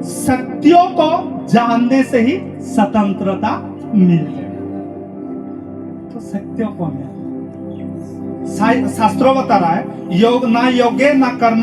सत्यों को जानने से ही स्वतंत्रता मिल जाए। तो सत्य कौन है? शास्त्रों बता रहा है योग ना योगे ना कर्म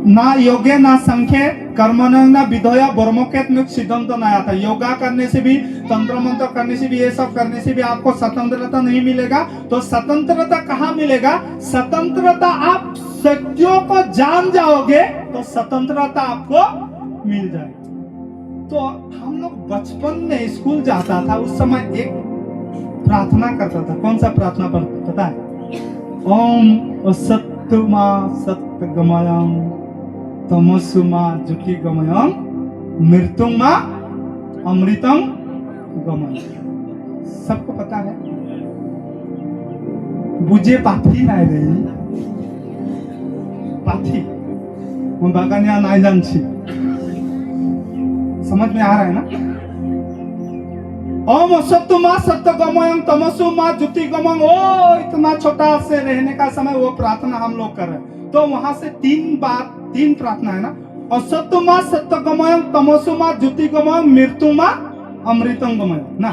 ना योगे ना संख्ये कर्म ना विधोया ब्रह्मोकेत में सिद्धांत तो नया था। योगा करने से भी, तंत्र मंत्र करने से भी, ये सब करने से भी आपको स्वतंत्रता नहीं मिलेगा। तो स्वतंत्रता कहाँ मिलेगा? स्वतंत्रता आप सत्यों को जान जाओगे तो स्वतंत्रता आपको मिल जाएगी। तो हम लोग बचपन में स्कूल जाता था, उस समय एक प्रार्थना करता था। कौन सा प्रार्थना पता है? ओम असत्तमा सत्यगमयं तमसुमा ज्योतिर्गमयं मृत्युमा अमृतं गमयं। सबको पता है? बुझे पाथी नहीं रही पाथी हम बागानिया नहीं जानती। समझ में आ रहा है ना? ओम असत्तमा सत्यगमयं तमसुमा ज्योतिर्गमयं। ओ इतना छोटा से रहने का समय वो प्रार्थना हम लोग कर रहे हैं। तो वहां से तीन प्रार्थना है ना, असत्तमा सत्यगमयं तमसुमा ज्योतिर्गमयं मृत्युमा अमृतं गमयं ना।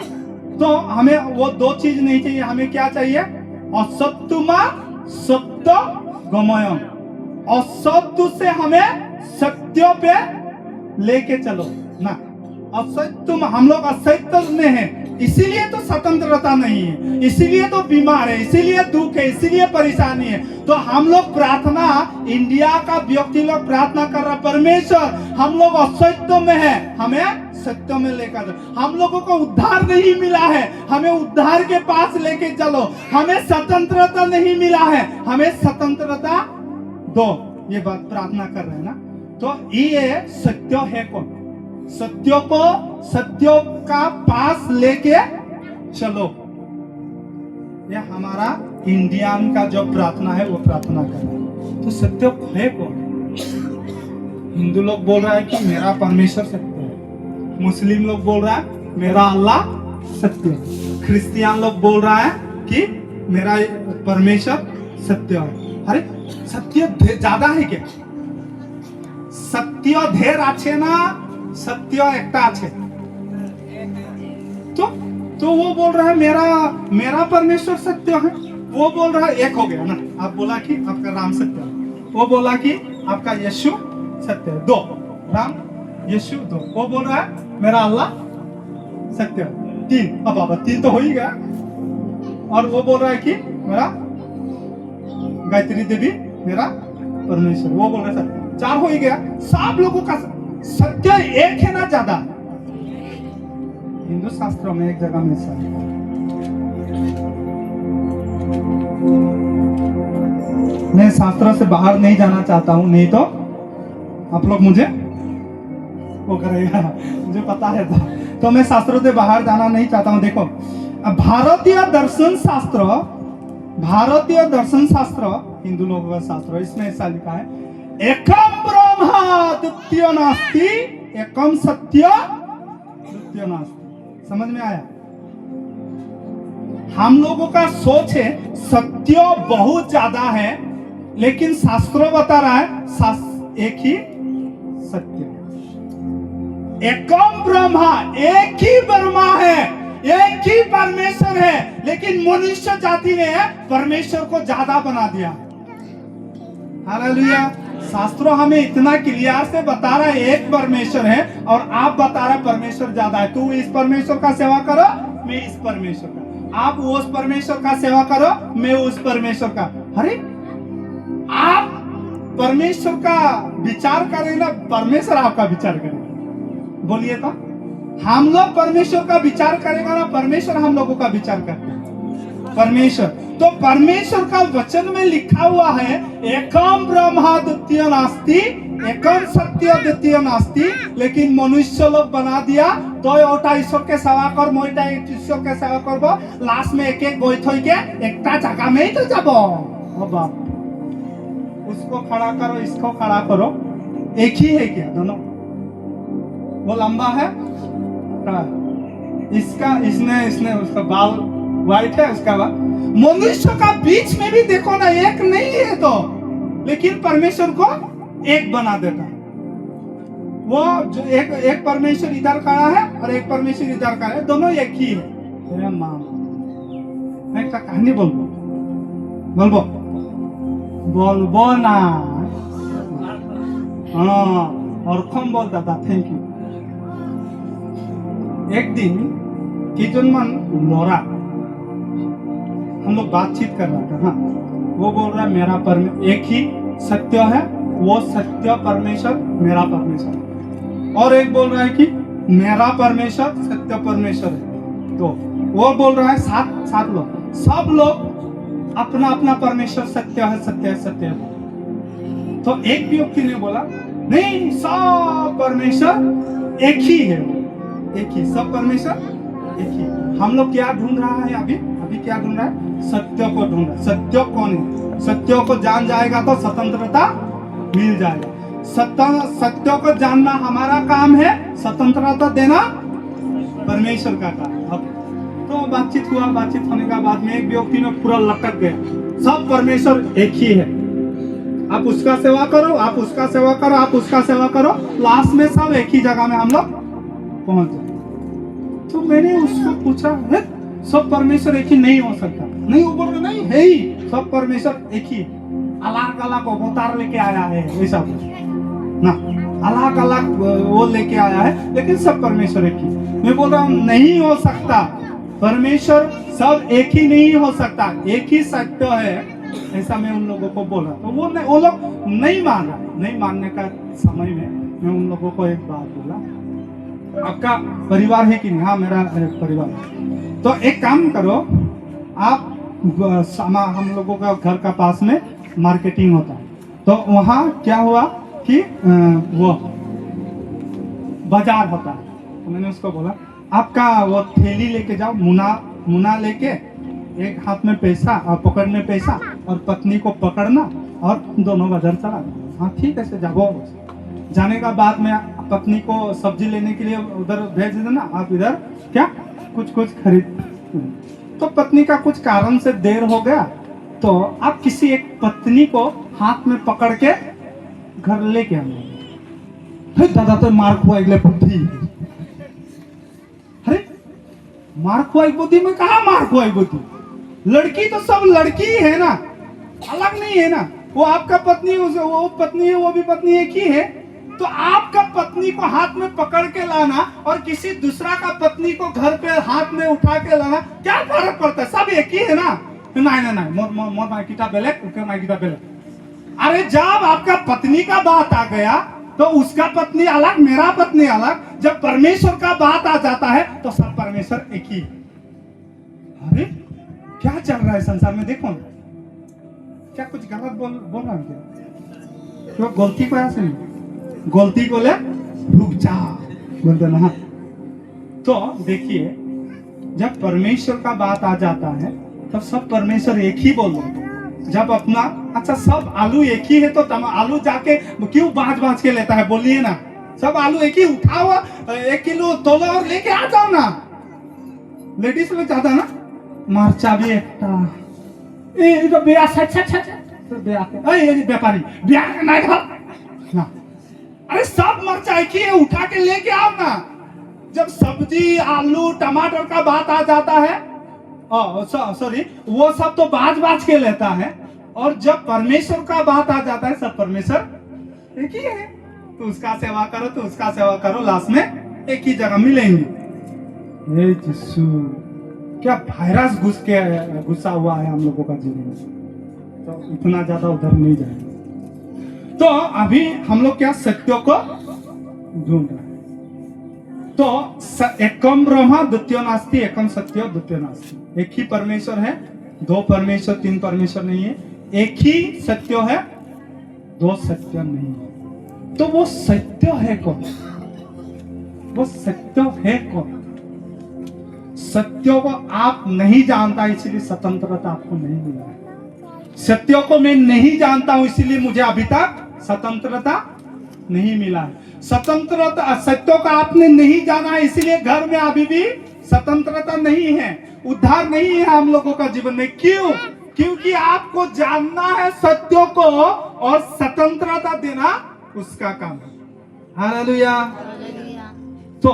तो हमें वो दो चीज नहीं चाहिए, हमें क्या चाहिए? असत्तमा सत्य गमयं। असत्य से हमें सत्य पे लेके चलो ना। असत्य हम लोग असत्य में हैं, इसीलिए तो स्वतंत्रता नहीं है, इसीलिए तो बीमार है, इसीलिए दुख है, इसीलिए परेशानी है। तो हम लोग प्रार्थना, इंडिया का व्यक्ति लोग प्रार्थना कर रहा, परमेश्वर हम लोग असत्य में है, हमें सत्य में लेकर जाओ। हम लोगों को उद्धार नहीं मिला है, हमें उद्धार के पास लेके चलो। हमें स्वतंत्रता नहीं मिला है, हमें स्वतंत्रता दो। ये बात प्रार्थना कर रहे हैं ना। तो ये सत्य है कौन? सत्यों को, सत्यों का पास लेके चलो। ये हमारा इंडियन का जो प्रार्थना है वो प्रार्थना कर रहा है। तो सत्य है कौन? हिंदू लोग बोल रहा है कि मेरा परमेश्वर सत्य है, मुस्लिम लोग बोल रहा है मेरा अल्लाह सत्य है, क्रिश्चियन लोग बोल रहा है कि मेरा परमेश्वर सत्य है। अरे सत्य ज्यादा है क्या? सत्य ढेर आछे ना सत्य एकटा आछे। तो वो बोल रहा है मेरा परमेश्वर सत्य है, वो बोल रहा है एक हो गया ना। आप बोला कि आपका राम सत्य है, वो बोला कि आपका यीशु सत्य है, दो। राम यीशु दो। वो बोल रहा है मेरा अल्लाह सत्य है, तीन। अब बाबा तीन तो हो ही गया। और वो बोल रहा है कि मेरा गायत्री देवी मेरा परमेश्वर, वो बोल रहा है सत्य, चार हो ही गया। सब लोगों का सत्य एक है ना ज्यादा? हिंदू शास्त्रों में एक जगह में मैं शास्त्रों से बाहर नहीं जाना चाहता हूं, नहीं तो आप लोग मुझे वो करेगा, मुझे पता है। तो मैं शास्त्रों से बाहर जाना नहीं चाहता हूं। देखो भारतीय दर्शन शास्त्र हिंदू लोगों का शास्त्र, इसमें ऐसा लिखा है एकम ब्रह्म द्वितीय नास्ति, एकम सत्य द्वितीय नास्ति। समझ में आया? हम लोगों का सोच है सत्य बहुत ज्यादा है, लेकिन शास्त्रों बता रहा है एक ही सत्य, एकम ब्रह्म, एक ही ब्रह्मा है, एक ही परमेश्वर है। लेकिन मनुष्य जाति ने परमेश्वर को ज्यादा बना दिया। हालेलुया। शास्त्रों हमें इतना क्लियर से बता रहा है एक परमेश्वर है, और आप बता रहे परमेश्वर ज्यादा है। तू इस परमेश्वर का सेवा करो, मैं इस परमेश्वर का। आप उस परमेश्वर का सेवा करो, मैं उस परमेश्वर का। अरे आप परमेश्वर का विचार करें ना, परमेश्वर आपका विचार करेगा? बोलिए तो। हम लोग परमेश्वर का विचार करेगा ना, परमेश्वर हम लोगों का विचार करते हैं। परमेश्वर तो परमेश्वर का वचन में लिखा हुआ है एकम ब्रह्म द्वितीय नास्ति, एकम सत्य द्वितीय नास्ति। लेकिन मनुष्य लोग बना दिया तो ओटा ईश्वर के सेवा कर, मोटा ईश्वर के सेवा करबो, लास्ट में एक एक गोई थोई के एकटा जगह में ही तो जाबो। ओ बाप, उसको खड़ा करो, इसको खड़ा करो, एक ही है क्या दोनों? वो लंबा है, इसका इसने उसका बाल व्हाइट है, उसका बाल। मनुष्य का बीच में भी देखो ना, एक नहीं है तो, लेकिन परमेश्वर को एक बना देता। वो जो एक परमेश्वर इधर खड़ा है और एक परमेश्वर इधर खड़ा है, दोनों एक ही है। अरे माँ, मैं एक कहानी बोलबो बोलबो ना। हाँ, और कम बोलता था। Thank you. एक दिन किजनमन लोरा, हम लोग बातचीत कर रहा था। हाँ, वो बोल रहा है मेरा एक ही सत्य है, वो सत्य परमेश्वर मेरा परमेश्वर। और एक बोल रहा है कि मेरा परमेश्वर सत्य परमेश्वर है। तो वो बोल रहा है सात लोग, सब लोग अपना अपना परमेश्वर सत्य है, सत्य है, सत्य है। तो एक भी व्यक्ति ने बोला नहीं, सब परमेश्वर एक ही है, एक ही, सब परमेश्वर एक ही। हम लोग क्या ढूंढ रहा है अभी क्या ढूंढ रहा है? सत्य को ढूंढ रहा है। सत्य कौन है? सत्य को जान जाएगा तो स्वतंत्रता मिल जाएगा। सत्य को जानना हमारा काम है, स्वतंत्रता देना परमेश्वर का काम। अब तो बातचीत हुआ, बातचीत होने का बाद में एक व्यक्ति में पूरा लटक गया, सब परमेश्वर एक ही है, आप उसका सेवा करो, आप उसका सेवा करो, आप उसका सेवा करो, लास्ट में सब एक ही जगह में हम लोग पहुंच जाए। तो मैंने उसको पूछा, है सब परमेश्वर एक ही नहीं हो सकता? नहीं, वो बोल रहे नहीं है ही, सब परमेश्वर एक ही, अलग अलग अवतार लेके आया है, ऐसा ना, अलग अलग वो लेके आया है, लेकिन सब परमेश्वर एक ही। मैं बोल रहा हूँ नहीं हो सकता, परमेश्वर सब एक ही नहीं हो सकता, एक ही सत्य है, ऐसा मैं उन लोगों को बोला। तो वो लोग नहीं माना। नहीं मानने का समय में मैं उन लोगों को एक बात बोला, आपका परिवार है कि नहीं? हाँ, मेरा परिवार है। तो एक काम करो, आप हम लोगों का घर का पास में मार्केटिंग होता है, तो वहाँ क्या हुआ कि वो बाजार होता है। तो मैंने उसको बोला आपका वो थैली लेके जाओ, मुना लेके, एक हाथ में पैसा और पकड़ने पैसा, और पत्नी को पकड़ना और दोनों बाजार चला। हाँ ठीक है, जाओ। जाने का बाद में पत्नी को सब्जी लेने के लिए उधर भेज देना, आप इधर क्या कुछ खरीद। तो पत्नी का कुछ कारण से देर हो गया, तो आप किसी एक पत्नी को हाथ में पकड़ के घर लेके आना। दादा तो मार खुआई बुद्धि, अरे मार खुआई बुद्धि में कहा मार खुआई बुद्धि? लड़की तो सब लड़की ही है ना, अलग नहीं है ना। वो आपका पत्नी, वो पत्नी है, वो भी पत्नी एक ही है। तो आपका पत्नी को हाथ में पकड़ के लाना और किसी दूसरा का पत्नी को घर पे हाथ में उठा के लाना, क्या फर्क पड़ता है? सब एक ही है ना। नहीं, मोर माइकिटा बेलेक, उनके माइकिटा बेलेक। अरे जब आपका पत्नी का बात आ गया तो उसका पत्नी अलग, मेरा पत्नी अलग। जब परमेश्वर का बात आ जाता है तो सब परमेश्वर एक ही। अरे क्या चल रहा है संसार में? देखो ना, क्या कुछ गलत बोल रहा है क्या? गलती को ऐसे नहीं, गलती को ले रुक जा बोलते ना। तो देखिए, जब परमेश्वर का बात आ जाता है तब सब परमेश्वर एक ही बोल रहे। जब अपना अच्छा सब आलू एक ही है तो आलू जाके क्यों बाज के लेता है? बोलिए ना, सब आलू एक ही उठाओ, 1 किलो तोलो और लेके आ जाओ ना। लेडीज लोग ज्यादा ना मार्चा भी एक व्यापारी ना, अरे सब मरचा एक ही है, उठा के लेके आओ ना। जब सब्जी आलू टमाटर का बात आ जाता है, सॉरी, वो सब तो बाज के लेता है, और जब परमेश्वर का बात आ जाता है सब परमेश्वर एक ही है। तो उसका सेवा करो, तो उसका सेवा करो, लास्ट में एक ही जगह मिलेंगे। ये जिसु क्या वायरस घुसा हुआ है हम लोगों का जीवन में, तो इतना ज्यादा उधर नहीं जाएगा। तो अभी हम लोग क्या सत्य को ढूंढ रहे हैं। तो एकम ब्रह्म द्वितीय नास्ति, एकम सत्य द्वितीय नास्ति। एक ही परमेश्वर है, दो परमेश्वर तीन परमेश्वर नहीं है। एक ही सत्य है, दो सत्य नहीं है। तो वो सत्य है कौन? वो सत्य है कौन? सत्य को आप नहीं जानता, इसलिए स्वतंत्रता आपको नहीं मिला है। सत्य को मैं नहीं जानता हूं, इसलिए मुझे अभी तक स्वतंत्रता नहीं मिला है। स्वतंत्रता, सत्य को आपने नहीं जाना है, इसलिए घर में अभी भी स्वतंत्रता नहीं है, उद्धार नहीं है हम लोगों का जीवन में। क्यों? क्योंकि आपको जानना है सत्य को, और स्वतंत्रता देना उसका काम है। हालेलुया। तो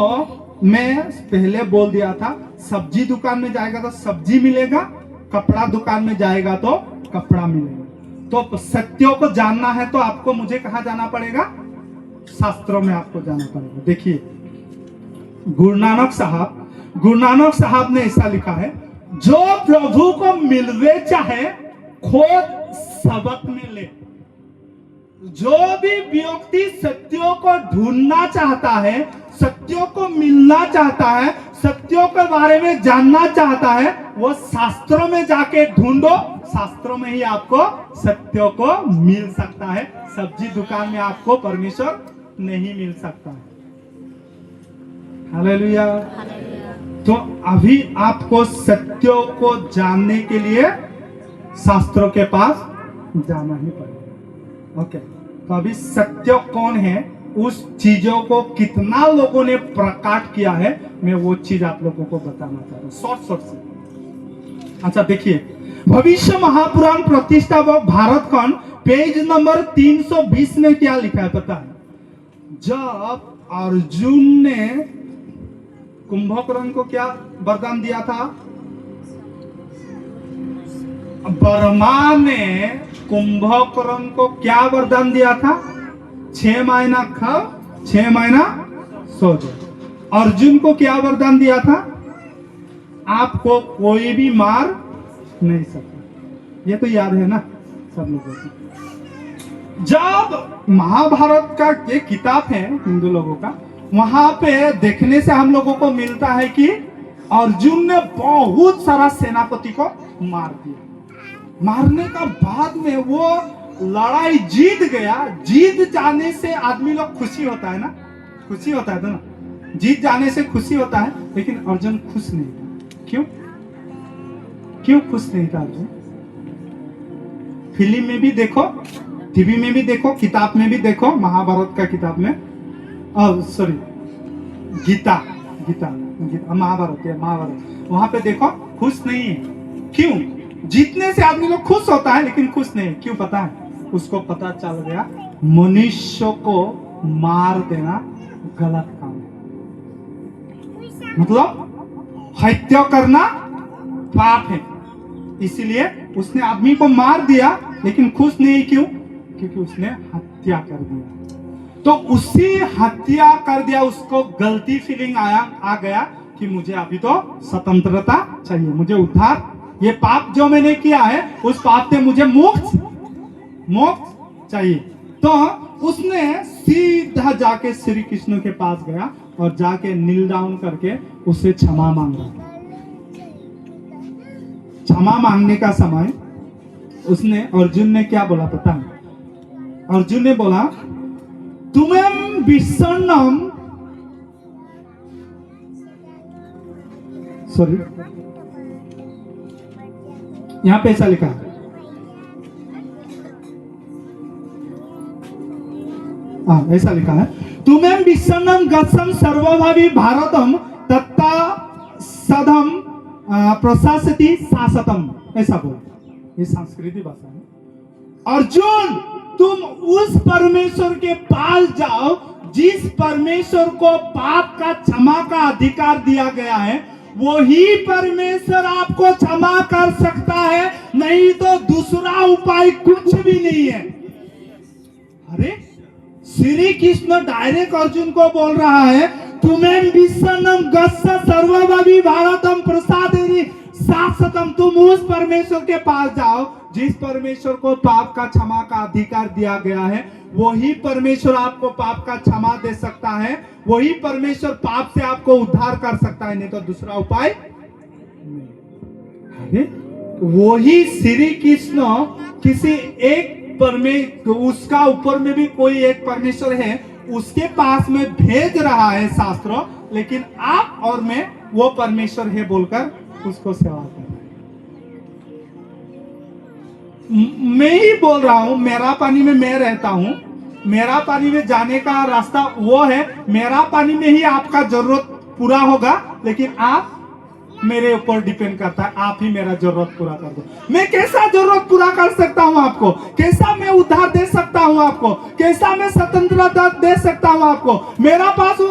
मैं पहले बोल दिया था, सब्जी दुकान में जाएगा तो सब्जी मिलेगा, कपड़ा दुकान में जाएगा तो कपड़ा मिलेगा। तो सत्यों को जानना है तो आपको मुझे कहाँ जाना पड़ेगा? शास्त्रों में आपको जाना पड़ेगा। देखिए गुरु नानक साहब ने ऐसा लिखा है, जो प्रभु को मिलवे चाहे खोज सबक में ले। जो भी व्यक्ति सत्यों को ढूंढना चाहता है, सत्यों को मिलना चाहता है, सत्यों के बारे में जानना चाहता है, वो शास्त्रों में जाके ढूंढो। शास्त्रों में ही आपको सत्यों को मिल सकता है। सब्जी दुकान में आपको परमेश्वर नहीं मिल सकता है। हालेलुया। तो अभी आपको सत्यों को जानने के लिए शास्त्रों के पास जाना ही पड़ेगा। ओके, तो अभी सत्य कौन है, उस चीजों को कितना लोगों ने प्रकट किया है, मैं वो चीज आप लोगों को बताना चाह रहा हूँ शॉर्ट से। अच्छा देखिए, भविष्य महापुराण प्रतिष्ठा व भारत खंड पेज नंबर 320 में क्या लिखा है पता है? जब अर्जुन ने कुंभकर्ण को क्या वरदान दिया था? ब्रह्मा ने कुंभकर्ण को क्या वरदान दिया था? 6 महीना खाओ, 6 महीना सो जाओ। अर्जुन को क्या वरदान दिया था? आपको कोई भी मार नहीं सकता। ये तो याद है ना सब लोगों को। जब महाभारत का ये किताब है हिंदू लोगों का, वहां पे देखने से हम लोगों को मिलता है कि अर्जुन ने बहुत सारा सेनापति को मार दिया। मारने का बाद में वो लड़ाई जीत गया। जीत जाने से आदमी लोग खुशी होता है ना, खुशी होता है ना, जीत जाने से खुशी होता है। लेकिन अर्जुन खुश नहीं था। क्यों? क्यों खुश नहीं था अर्जुन? फिल्म में भी देखो, टीवी में भी देखो, किताब में भी देखो, महाभारत का किताब में, सॉरी गीता महाभारत है, महाभारत, वहां पे देखो खुश नहीं है। क्यों? जीतने से आदमी लोग खुश होता है लेकिन खुश नहीं। क्यों पता है? उसको पता चल गया मनुष्य को मार देना गलत काम है, मतलब हत्या करना पाप है। इसीलिए उसने आदमी को मार दिया लेकिन खुश नहीं। क्यों? क्योंकि उसने हत्या कर दिया। तो उसी हत्या कर दिया, उसको गलती फीलिंग आ गया कि मुझे अभी तो स्वतंत्रता चाहिए, मुझे उद्धार, ये पाप जो मैंने किया है उस पाप से मुझे मोक्ष चाहिए। तो उसने सीधा जाके श्री कृष्ण के पास गया और जाके नील डाउन करके उससे क्षमा मांगा। क्षमा मांगने का समय उसने, अर्जुन ने क्या बोला पता है? अर्जुन ने बोला, तुम्हें विषण्णम, सॉरी यहां पे ऐसा लिखा है, ऐसा लिखा है, तुम्हें विषण्णम गच्छम सर्वभावी भारतम तत्ता सदम प्रशासति शासतम, ऐसा बोला। ये संस्कृति भाषा है। अर्जुन, तुम उस परमेश्वर के पास जाओ जिस परमेश्वर को पाप का क्षमा का अधिकार दिया गया है। वही परमेश्वर आपको क्षमा कर सकता है, नहीं तो दूसरा उपाय कुछ भी नहीं है। अरे श्री कृष्ण डायरेक्ट अर्जुन को बोल रहा है, तुम्हें विषण्णम गच्छ सर्वभावी भारतम प्रसादेति शाश्वतम, तुम उस परमेश्वर के पास जाओ जिस परमेश्वर को पाप का क्षमा का अधिकार दिया गया है। वही परमेश्वर आपको पाप का क्षमा दे सकता है, वही परमेश्वर पाप से आपको उद्धार कर सकता है, नहीं तो दूसरा उपाय नहीं। वही श्री कृष्ण किसी एक परमेश्वर, उसका ऊपर में भी कोई एक परमेश्वर है, उसके पास में भेज रहा है शास्त्र, लेकिन आप और मैं वो परमेश्वर है बोलकर उसको सेवा कर रहे हैं। मैं ही बोल रहा हूं, मेरा पानी में मैं रहता हूं, मेरा पानी में जाने का रास्ता वो है, मेरा पानी में ही आपका जरूरत पूरा होगा, लेकिन आप मेरे ऊपर डिपेंड करता है। आप ही मेरा जरूरत पूरा कर दो। मैं कैसा जरूरत पूरा कर सकता हूँ आपको, कैसा मैं उद्धार दे सकता हूँ आपको, कैसा मैं स्वतंत्रता दे सकता हूँ आपको। मेरा पास